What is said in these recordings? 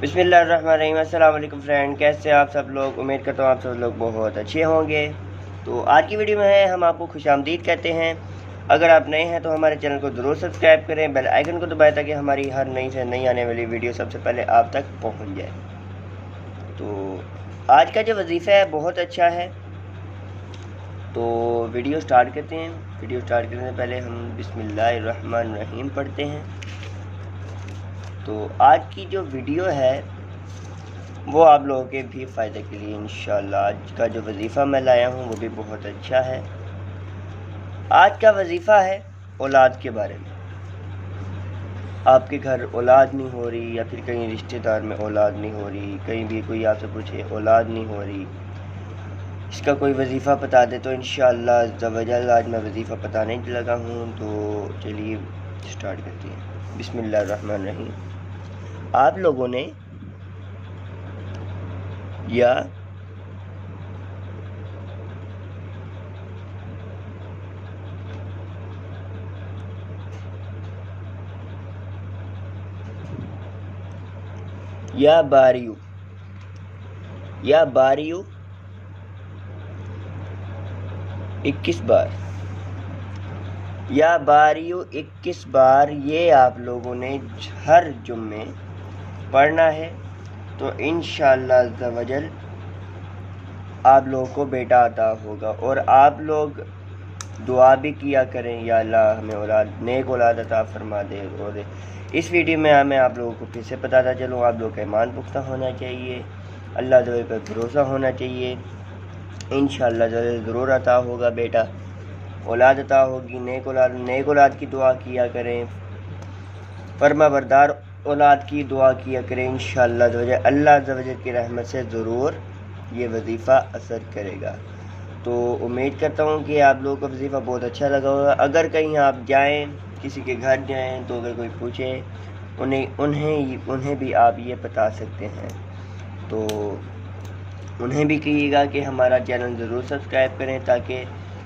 बिस्मिल्लाहिर्रहमानिर्रहीम। अस्सलाम वालेकुम फ्रेंड, कैसे आप सब लोग। उम्मीद करता हूँ आप सब लोग बहुत अच्छे होंगे। तो आज की वीडियो में है हम आपको खुशामदीद कहते हैं। अगर आप नए हैं तो हमारे चैनल को ज़रूर सब्सक्राइब करें, बेल आइकन को दबाएं ताकि हमारी हर नई से नई आने वाली वीडियो सबसे पहले आप तक पहुँच जाए। तो आज का जो वजीफ़ा है बहुत अच्छा है। तो वीडियो स्टार्ट करते हैं। वीडियो स्टार्ट करने से पहले हम बिस्मिल्लाहिर्रहमानिर्रहीम पढ़ते हैं। तो आज की जो वीडियो है वो आप लोगों के भी फ़ायदे के लिए इंशाअल्लाह। आज का जो वजीफ़ा मैं लाया हूँ वो भी बहुत अच्छा है। आज का वजीफ़ा है औलाद के बारे में। आपके घर औलाद नहीं हो रही, या फिर कहीं रिश्तेदार में औलाद नहीं हो रही, कहीं भी कोई आपसे पूछे औलाद नहीं हो रही, इसका कोई वजीफ़ा बता दे तो इंशाअल्लाह ज़वजल आज मैं वजीफ़ा बताने लगा हूँ। तो चलिए स्टार्ट करते हैं। बिस्मिल्लाहिर्रहमानिर्रहीम। आप लोगों ने या बारियू 21 बार, या बारियू 21 बार ये आप लोगों ने हर जुम्मे पढ़ना है। तो इंशाअल्लाह अज़्ज़वजल आप लोगों को बेटा अता होगा। और आप लोग दुआ भी किया करें, या अल्लाह हमें औलाद नेक औलाद अता फरमा दे। और इस वीडियो में मैं आप लोगों को फिर से बताता चलूँ, आप लोग का ईमान पुख्ता होना चाहिए, अल्लाह ताला पर भरोसा होना चाहिए। इंशाअल्लाह ज़रूर अता होगा बेटा, औलाद अता होगी, नेक औलाद की दुआ किया करें, फरमाबरदार औलाद की दुआ किया करें। इंशाअल्लाह अल्लाह की रहमत से ज़रूर ये वजीफ़ा असर करेगा। तो उम्मीद करता हूँ कि आप लोगों को वजीफ़ा बहुत अच्छा लगा होगा। अगर कहीं आप जाएं, किसी के घर जाएं, तो अगर कोई पूछे उन्हें भी आप ये बता सकते हैं। तो उन्हें भी कहिएगा कि हमारा चैनल ज़रूर सब्सक्राइब करें ताकि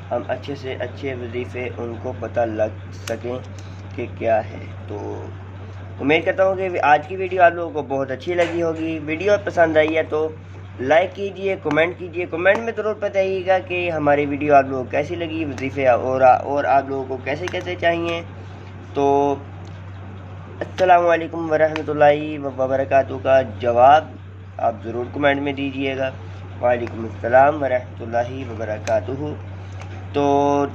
हम अच्छे से अच्छे वजीफ़े उनको पता लग सकें कि क्या है। तो उम्मीद करता हूँ कि आज की वीडियो आप लोगों को बहुत अच्छी लगी होगी। वीडियो पसंद आई है तो लाइक कीजिए, कमेंट कीजिए। कमेंट में ज़रूर बताइएगा कि हमारी वीडियो आप लोगों को कैसी लगी, वजीफ़े और आप लोगों को कैसे कैसे चाहिए। तो अस्सलामु अलैकुम वरहमतुल्लाहि वबरकातुहू का जवाब आप ज़रूर कमेंट में दीजिएगा। वालेकुम अस्सलाम वरहमतुल्लाहि वबरकातुहू। तो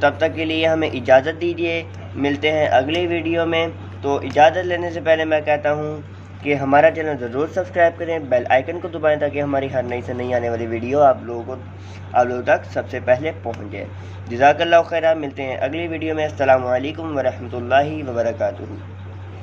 तब तक के लिए हमें इजाज़त दीजिए, मिलते हैं अगली वीडियो में। तो इजाज़त लेने से पहले मैं कहता हूँ कि हमारा चैनल ज़रूर सब्सक्राइब करें, बेल आइकन को दबाएं ताकि हमारी हर नई से नई आने वाली वीडियो आप लोगों तक सबसे पहले पहुँच जाए। जज़ाकल्लाहु खैरा। मिलते हैं अगली वीडियो में। अस्सलामु अलैकुम वरहमतुल्लाहि वबरकातुहू।